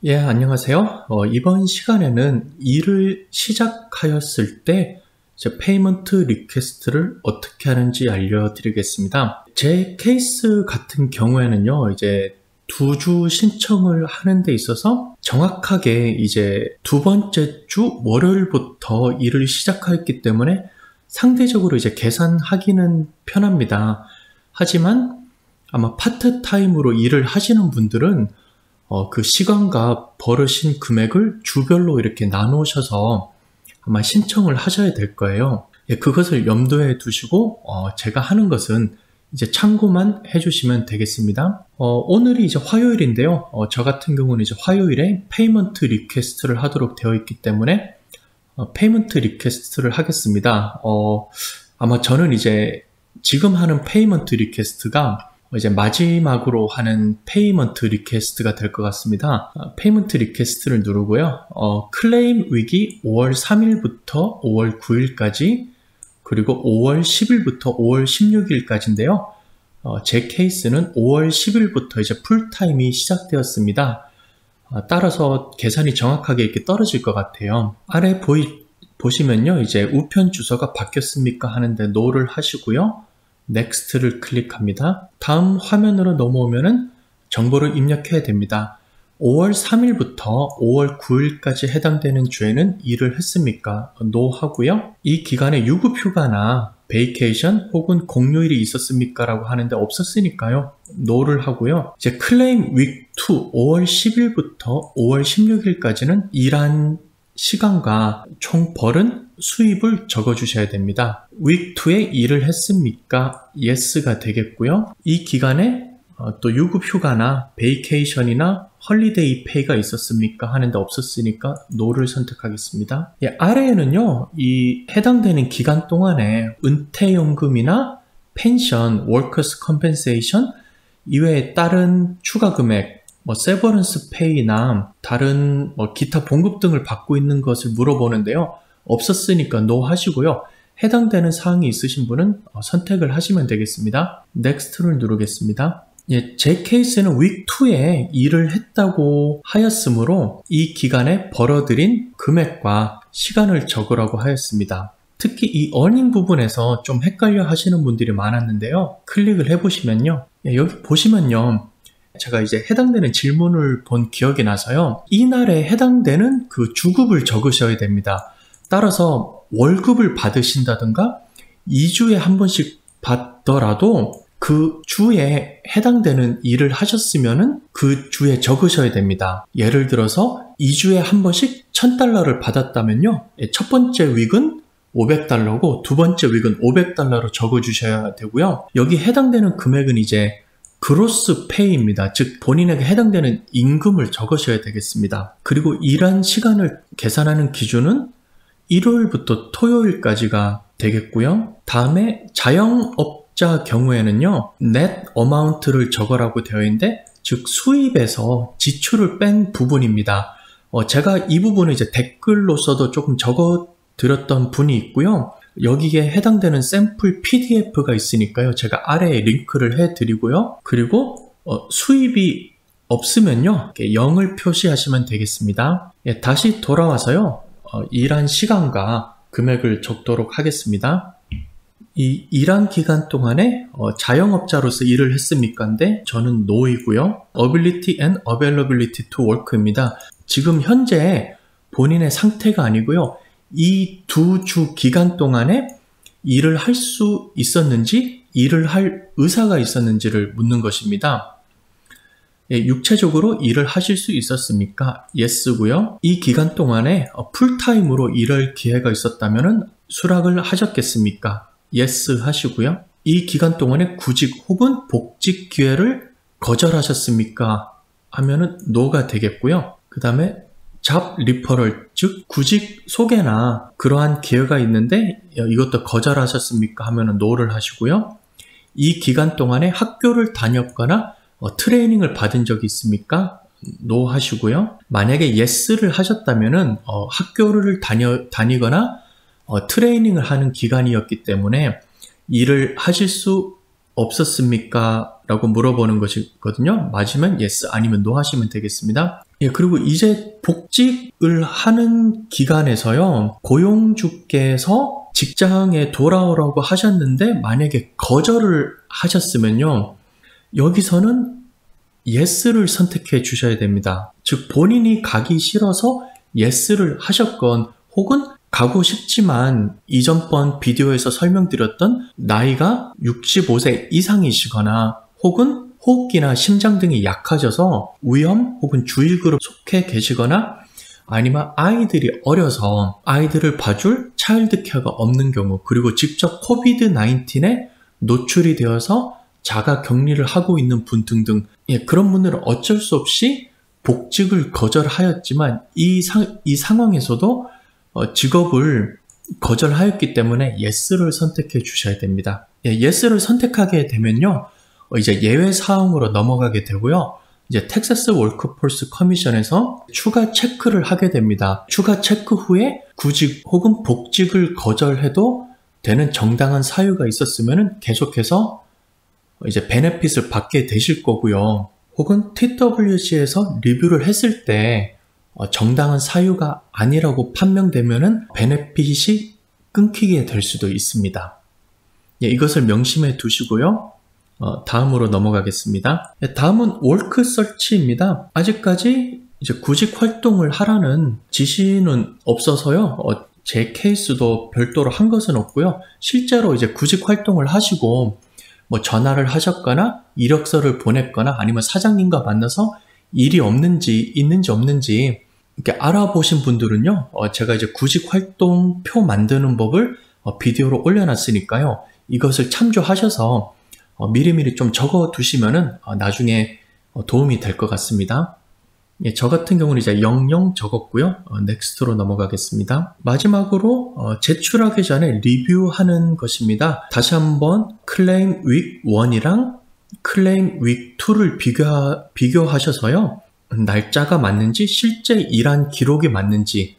예, 안녕하세요. 이번 시간에는 일을 시작하였을 때 이제 페이먼트 리퀘스트를 어떻게 하는지 알려드리겠습니다. 제 케이스 같은 경우에는요, 이제 두 주 신청을 하는 데 있어서 정확하게 이제 두 번째 주 월요일부터 일을 시작하였기 때문에 상대적으로 이제 계산하기는 편합니다. 하지만 아마 파트타임으로 일을 하시는 분들은 그 시간과 벌으신 금액을 주별로 이렇게 나누셔서 아마 신청을 하셔야 될 거예요. 예, 그것을 염두에 두시고 제가 하는 것은 이제 참고만 해주시면 되겠습니다. 오늘이 이제 화요일인데요. 저 같은 경우는 이제 화요일에 페이먼트 리퀘스트를 하도록 되어 있기 때문에 페이먼트 리퀘스트를 하겠습니다. 아마 저는 이제 지금 하는 페이먼트 리퀘스트가 이제 마지막으로 하는 페이먼트 리퀘스트가 될 것 같습니다. 페이먼트 리퀘스트를 누르고요. 클레임 위기 5월 3일부터 5월 9일까지 그리고 5월 10일부터 5월 16일까지인데요. 제 케이스는 5월 10일부터 이제 풀타임이 시작되었습니다. 따라서 계산이 정확하게 이렇게 떨어질 것 같아요. 아래 보시면요. 이제 우편 주소가 바뀌었습니까? 하는데 no를 하시고요. 넥스트를 클릭합니다. 다음 화면으로 넘어오면은 정보를 입력해야 됩니다. 5월 3일부터 5월 9일까지 해당되는 주에는 일을 했습니까? NO 하고요. 이 기간에 유급휴가나 베이케이션 혹은 공휴일이 있었습니까? 라고 하는데 없었으니까요. NO를 하고요. 이제 클레임 윅 2 5월 10일부터 5월 16일까지는 일한 시간과 총 벌은 수입을 적어주셔야 됩니다. 윅 2에 일을 했습니까? Yes가 되겠고요. 이 기간에 또 유급휴가나 베이케이션이나 헐리데이 페이가 있었습니까? 하는데 없었으니까 NO를 선택하겠습니다. 예, 아래에는요, 이 해당되는 기간 동안에 은퇴연금이나 펜션, 워커스 컴펜세이션 이외에 다른 추가 금액, 세버런스 페이나 다른 기타 봉급 등을 받고 있는 것을 물어보는데요. 없었으니까 NO 하시고요. 해당되는 사항이 있으신 분은 선택을 하시면 되겠습니다. 넥스트를 누르겠습니다. 예, 제 케이스는 윅 2에 일을 했다고 하였으므로 이 기간에 벌어들인 금액과 시간을 적으라고 하였습니다. 특히 이 어닝 부분에서 좀 헷갈려 하시는 분들이 많았는데요. 클릭을 해보시면요. 예, 여기 보시면요. 제가 이제 해당되는 질문을 본 기억이 나서요. 이날에 해당되는 그 주급을 적으셔야 됩니다. 따라서 월급을 받으신다든가 2주에 한 번씩 받더라도 그 주에 해당되는 일을 하셨으면은 그 주에 적으셔야 됩니다. 예를 들어서 2주에 한 번씩 $1000를 받았다면요. 첫 번째 윅은 $500고 두 번째 윅은 $500로 적어주셔야 되고요. 여기 해당되는 금액은 이제 그로스 페이입니다. 즉 본인에게 해당되는 임금을 적으셔야 되겠습니다. 그리고 일한 시간을 계산하는 기준은 일요일부터 토요일까지가 되겠고요. 다음에 자영업자 경우에는요. net amount를 적으라고 되어 있는데 즉 수입에서 지출을 뺀 부분입니다. 제가 이 부분을 이제 댓글로서도 조금 적어 드렸던 분이 있고요. 여기에 해당되는 샘플 PDF가 있으니까요. 제가 아래에 링크를 해드리고요. 그리고 수입이 없으면요. 0을 표시하시면 되겠습니다. 예, 다시 돌아와서요. 일한 시간과 금액을 적도록 하겠습니다. 이 일한 기간 동안에 자영업자로서 일을 했습니까인데 저는 NO이고요. Ability and Availability to Work입니다. 지금 현재 본인의 상태가 아니고요. 이 두 주 기간 동안에 일을 할 수 있었는지, 일을 할 의사가 있었는지를 묻는 것입니다. 예, 육체적으로 일을 하실 수 있었습니까? Yes고요. 이 기간 동안에 풀타임으로 일할 기회가 있었다면 수락을 하셨겠습니까? Yes 하시고요. 이 기간 동안에 구직 혹은 복직 기회를 거절하셨습니까? 하면은 NO가 되겠고요. 그 다음에 잡 리퍼럴, 즉 구직 소개나 그러한 기회가 있는데 이것도 거절하셨습니까? 하면은 NO를 하시고요. 이 기간 동안에 학교를 다녔거나 트레이닝을 받은 적이 있습니까? NO 하시고요. 만약에 Yes를 하셨다면은 학교를 다니거나 트레이닝을 하는 기간이었기 때문에 일을 하실 수 없었습니까? 라고 물어보는 것이거든요. 맞으면 yes, 아니면 no 하시면 되겠습니다. 그리고 이제 복직을 하는 기간에서요, 고용주께서 직장에 돌아오라고 하셨는데 만약에 거절을 하셨으면요, 여기서는 yes를 선택해 주셔야 됩니다. 즉 본인이 가기 싫어서 yes를 하셨건, 혹은 가고 싶지만 이전번 비디오에서 설명드렸던 나이가 65세 이상이시거나, 혹은 호흡기나 심장 등이 약하셔서 위험 혹은 주일그룹 속해 계시거나, 아니면 아이들이 어려서 아이들을 봐줄 차일드 케어가 없는 경우, 그리고 직접 코비드-19에 노출이 되어서 자가 격리를 하고 있는 분 등등, 그런 분들은 어쩔 수 없이 복직을 거절하였지만 이 상황에서도 직업을 거절하였기 때문에 yes를 선택해 주셔야 됩니다. yes를 선택하게 되면요, 이제 예외 사항으로 넘어가게 되고요. 이제 텍사스 워크포스 커미션에서 추가 체크를 하게 됩니다. 추가 체크 후에 구직 혹은 복직을 거절해도 되는 정당한 사유가 있었으면 계속해서 이제 베네핏을 받게 되실 거고요. 혹은 TWC에서 리뷰를 했을 때 정당한 사유가 아니라고 판명되면은 베네핏이 끊기게 될 수도 있습니다. 이것을 명심해 두시고요. 다음으로 넘어가겠습니다. 다음은 워크 서치입니다. 아직까지 이제 구직 활동을 하라는 지시는 없어서요. 제 케이스도 별도로 한 것은 없고요. 실제로 이제 구직 활동을 하시고 뭐 전화를 하셨거나 이력서를 보냈거나 아니면 사장님과 만나서 일이 없는지 있는지 없는지 이렇게 알아보신 분들은요, 제가 이제 구직 활동 표 만드는 법을 비디오로 올려놨으니까요. 이것을 참조하셔서 미리미리 좀 적어 두시면은 나중에 도움이 될 것 같습니다. 저 같은 경우는 이제 00 적었고요. 넥스트로 넘어가겠습니다. 마지막으로 제출하기 전에 리뷰하는 것입니다. 다시 한번 클레임 윅 1이랑 클레임 윅 2를 비교하셔서요. 날짜가 맞는지, 실제 일한 기록이 맞는지,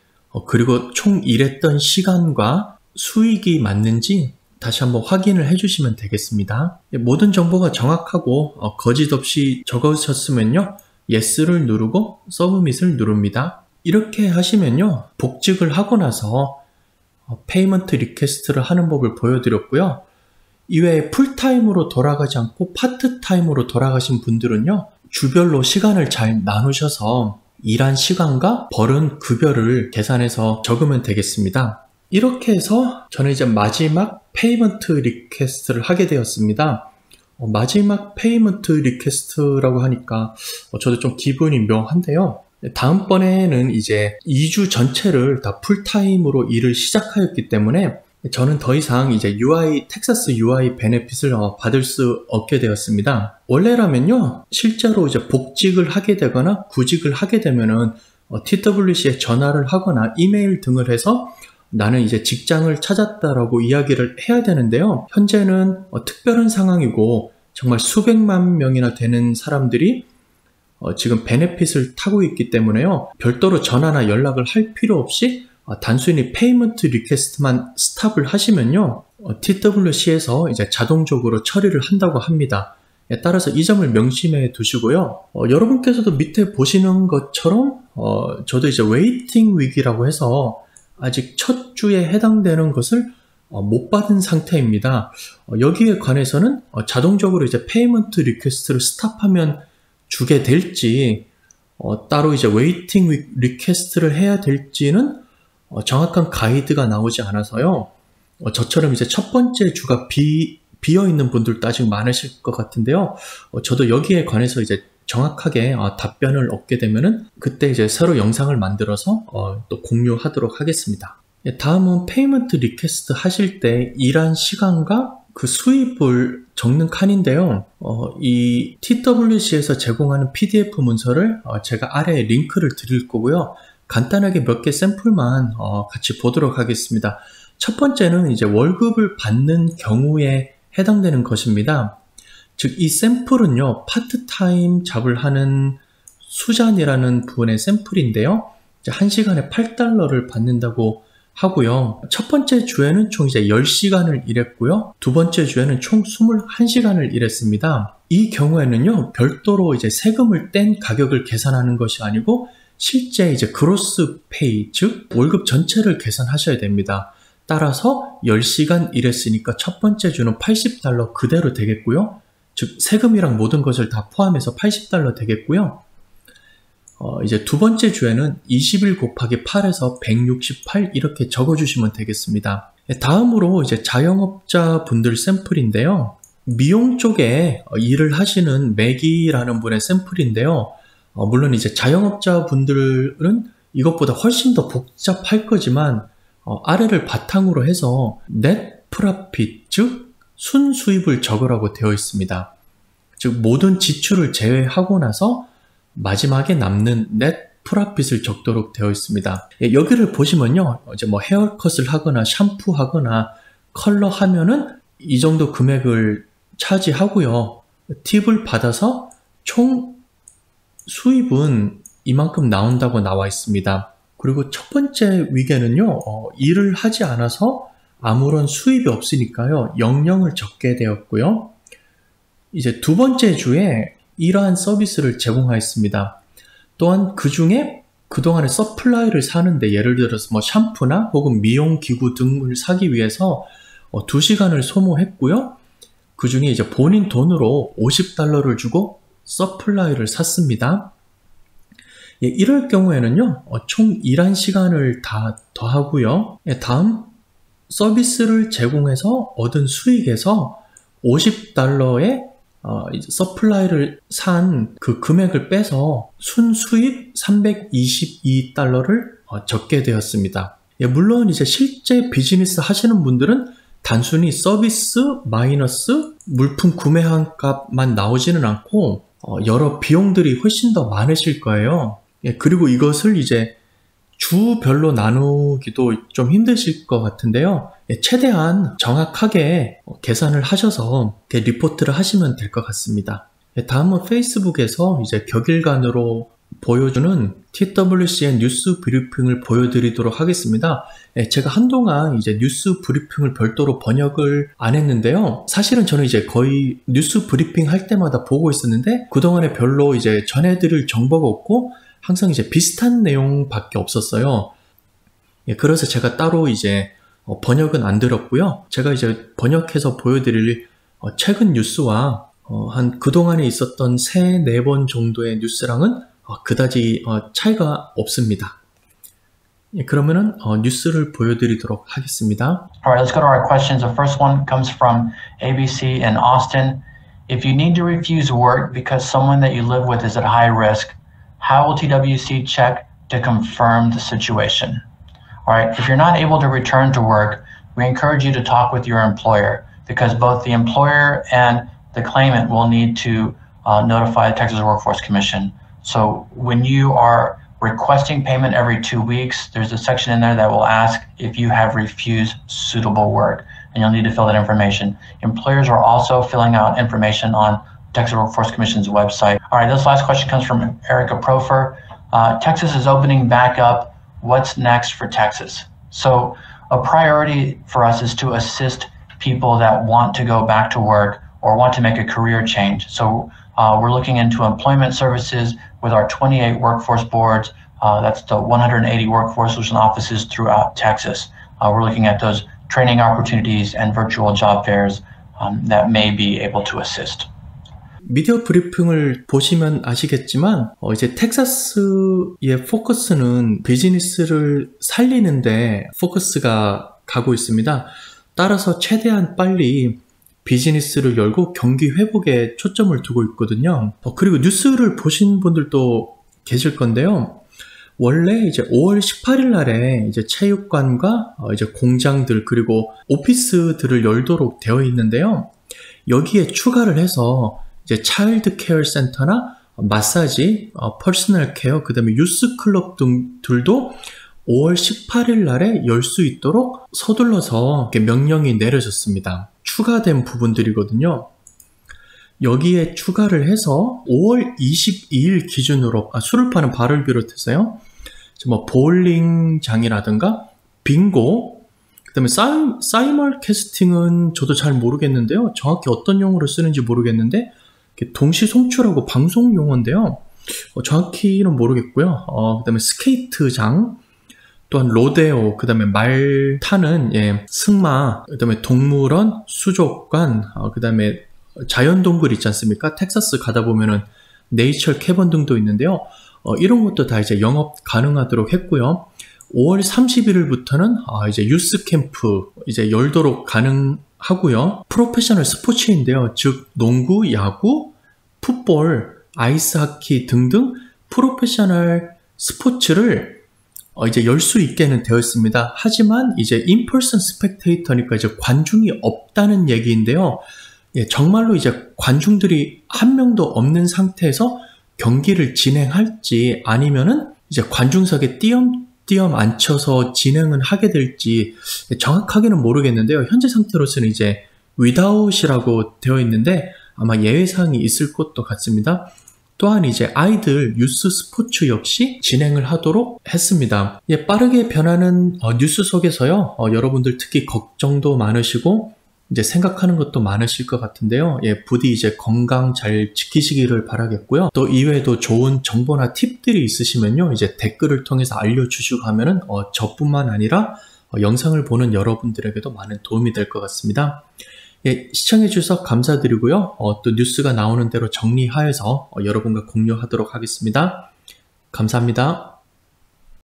그리고 총 일했던 시간과 수익이 맞는지 다시 한번 확인을 해주시면 되겠습니다. 모든 정보가 정확하고 거짓 없이 적으셨으면요, yes를 누르고 서브밋을 누릅니다. 이렇게 하시면요, 복직을 하고 나서 페이먼트 리퀘스트를 하는 법을 보여드렸고요. 이외에 풀타임으로 돌아가지 않고 파트타임으로 돌아가신 분들은요, 주별로 시간을 잘 나누셔서 일한 시간과 벌은 급여를 계산해서 적으면 되겠습니다. 이렇게 해서 저는 이제 마지막 페이먼트 리퀘스트를 하게 되었습니다. 마지막 페이먼트 리퀘스트라고 하니까 저도 좀 기분이 묘한데요. 다음번에는 이제 2주 전체를 다 풀타임으로 일을 시작하였기 때문에 저는 더 이상 이제 텍사스 UI 베네핏을 받을 수 없게 되었습니다. 원래라면요, 실제로 이제 복직을 하게 되거나 구직을 하게 되면은 TWC에 전화를 하거나 이메일 등을 해서 나는 이제 직장을 찾았다라고 이야기를 해야 되는데요. 현재는 특별한 상황이고 정말 수백만 명이나 되는 사람들이 지금 베네핏을 타고 있기 때문에요. 별도로 전화나 연락을 할 필요 없이 단순히 페이먼트 리퀘스트만 스탑을 하시면요, TWC에서 이제 자동적으로 처리를 한다고 합니다. 따라서 이 점을 명심해 두시고요. 여러분께서도 밑에 보시는 것처럼 저도 이제 웨이팅 위기라고 해서 아직 첫 주에 해당되는 것을 못 받은 상태입니다. 여기에 관해서는 자동적으로 이제 페이먼트 리퀘스트를 스탑하면 주게 될지, 따로 이제 웨이팅 리퀘스트를 해야 될지는 정확한 가이드가 나오지 않아서요. 저처럼 이제 첫 번째 주가 비어 있는 분들도 아직 많으실 것 같은데요. 저도 여기에 관해서 이제 정확하게 답변을 얻게 되면은 그때 이제 새로 영상을 만들어서 또 공유하도록 하겠습니다. 다음은 페이먼트 리퀘스트 하실 때 일한 시간과 그 수입을 적는 칸인데요. 이 TWC에서 제공하는 PDF 문서를 제가 아래에 링크를 드릴 거고요. 간단하게 몇 개 샘플만 같이 보도록 하겠습니다. 첫 번째는 이제 월급을 받는 경우에 해당되는 것입니다. 즉, 이 샘플은요, 파트타임 잡을 하는 수잔이라는 분의 샘플인데요. 이제 1시간에 $8를 받는다고 하고요. 첫 번째 주에는 총 이제 10시간을 일했고요. 두 번째 주에는 총 21시간을 일했습니다. 이 경우에는요, 별도로 이제 세금을 뗀 가격을 계산하는 것이 아니고 실제 이제 그로스 페이, 즉 월급 전체를 계산하셔야 됩니다. 따라서 10시간 일했으니까 첫 번째 주는 $80 그대로 되겠고요. 즉 세금이랑 모든 것을 다 포함해서 $80 되겠고요. 이제 두 번째 주에는 20일 곱하기 8에서 168 이렇게 적어주시면 되겠습니다. 다음으로 이제 자영업자 분들 샘플인데요. 미용 쪽에 일을 하시는 맥이라는 분의 샘플인데요. 물론 이제 자영업자 분들은 이것보다 훨씬 더 복잡할 거지만 아래를 바탕으로 해서 net profit, 즉 순수입을 적으라고 되어 있습니다. 즉 모든 지출을 제외하고 나서 마지막에 남는 net profit을 적도록 되어 있습니다. 여기를 보시면요, 이제 뭐 헤어컷을 하거나 샴푸하거나 컬러 하면은 이 정도 금액을 차지하고요. 팁을 받아서 총 수입은 이만큼 나온다고 나와 있습니다. 그리고 첫 번째 위계는요, 일을 하지 않아서 아무런 수입이 없으니까요, 영영을 적게 되었고요. 이제 두 번째 주에 이러한 서비스를 제공하였습니다. 또한 그 중에 그동안에 서플라이를 사는데 예를 들어서 뭐 샴푸나 혹은 미용 기구 등을 사기 위해서 2시간을 소모했고요. 그 중에 이제 본인 돈으로 $50를 주고 서플라이를 샀습니다. 이럴 경우에는요, 총 일한 시간을 다 더하고요. 다음 서비스를 제공해서 얻은 수익에서 $50에 서플라이를 산 그 금액을 빼서 순수익 $322를 적게 되었습니다. 물론 이제 실제 비즈니스 하시는 분들은 단순히 서비스 마이너스 물품 구매한 값만 나오지는 않고 여러 비용들이 훨씬 더 많으실 거예요. 그리고 이것을 이제 주별로 나누기도 좀 힘드실 것 같은데요. 최대한 정확하게 계산을 하셔서 리포트를 하시면 될 것 같습니다. 다음은 페이스북에서 이제 격일간으로 보여주는 TWCN 뉴스 브리핑을 보여드리도록 하겠습니다. 제가 한동안 이제 뉴스 브리핑을 별도로 번역을 안 했는데요. 사실은 저는 이제 거의 뉴스 브리핑 할 때마다 보고 있었는데 그동안에 별로 이제 전해드릴 정보가 없고 항상 이제 비슷한 내용밖에 없었어요. 그래서 제가 따로 이제 번역은 안 들었고요. 제가 이제 번역해서 보여드릴 최근 뉴스와 한 그동안에 있었던 3-4번 정도의 뉴스랑은 그다지 차이가 없습니다. 그러면은 뉴스를 보여드리도록 하겠습니다. Alright, let's go to our questions. The first one comes from ABC in Austin. If you need to refuse work because someone that you live with is at high risk, how will TWC check to confirm the situation? Alright, if you're not able to return to work, we encourage you to talk with your employer because both the employer and the claimant will need to notify the Texas Workforce Commission. So when you are requesting payment every 2 weeks, there's a section in there that will ask if you have refused suitable work, and you'll need to fill that information. Employers are also filling out information on Texas Workforce Commission's website. All right, this last question comes from Erica Profer. Texas is opening back up. What's next for Texas? So a priority for us is to assist people that want to go back to work or want to make a career change. So we're looking into employment services with our 28 workforce boards. That's the 180 workforce solution offices throughout Texas. We're looking at those training opportunities and virtual job fairs that may be able to assist. 미디어 브리핑을 보시면 아시겠지만 이제 텍사스의 포커스는 비즈니스를 살리는데 포커스가 가고 있습니다. 따라서 최대한 빨리 비즈니스를 열고 경기 회복에 초점을 두고 있거든요. 그리고 뉴스를 보신 분들도 계실 건데요. 원래 이제 5월 18일 날에 이제 체육관과 이제 공장들 그리고 오피스들을 열도록 되어 있는데요. 여기에 추가를 해서 이제 차일드 케어 센터나 마사지, 퍼스널 케어, 그 다음에 유스 클럽 등들도 5월 18일 날에 열 수 있도록 서둘러서 명령이 내려졌습니다. 추가된 부분들이거든요. 여기에 추가를 해서 5월 22일 기준으로 술을 파는 바를 비롯해서요. 뭐 보울링장이라든가 빙고, 그 다음에 사이멀 캐스팅은 저도 잘 모르겠는데요. 정확히 어떤 용어로 쓰는지 모르겠는데 동시 송출하고 방송 용어인데요. 정확히는 모르겠고요. 그 다음에 스케이트장, 또한 로데오, 그 다음에 말 타는 승마, 그 다음에 동물원, 수족관, 그 다음에 자연동굴 있지 않습니까? 텍사스 가다 보면은 네이처 캐번 등도 있는데요. 이런 것도 다 이제 영업 가능하도록 했고요. 5월 31일부터는 이제 유스 캠프 이제 열도록 가능하고요. 프로페셔널 스포츠인데요. 즉 농구, 야구, 풋볼, 아이스하키 등등 프로페셔널 스포츠를 이제 열 수 있게는 되었습니다. 하지만 이제 인퍼슨 스펙테이터니까 이제 관중이 없다는 얘기인데요. 정말로 이제 관중들이 한 명도 없는 상태에서 경기를 진행할지 아니면은 이제 관중석에 띄엄띄엄 앉혀서 진행을 하게 될지 정확하게는 모르겠는데요. 현재 상태로서는 이제 without이라고 되어 있는데 아마 예외사항이 있을 것도 같습니다. 또한 이제 아이들 뉴스 스포츠 역시 진행을 하도록 했습니다. 빠르게 변하는 뉴스 속에서요. 여러분들 특히 걱정도 많으시고 이제 생각하는 것도 많으실 것 같은데요. 부디 이제 건강 잘 지키시기를 바라겠고요. 또 이외에도 좋은 정보나 팁들이 있으시면요. 이제 댓글을 통해서 알려주시고 하면은 저뿐만 아니라 영상을 보는 여러분들에게도 많은 도움이 될 것 같습니다. 시청해 주셔서 감사드리고요. 또 뉴스가 나오는 대로 정리하여서 여러분과 공유하도록 하겠습니다. 감사합니다.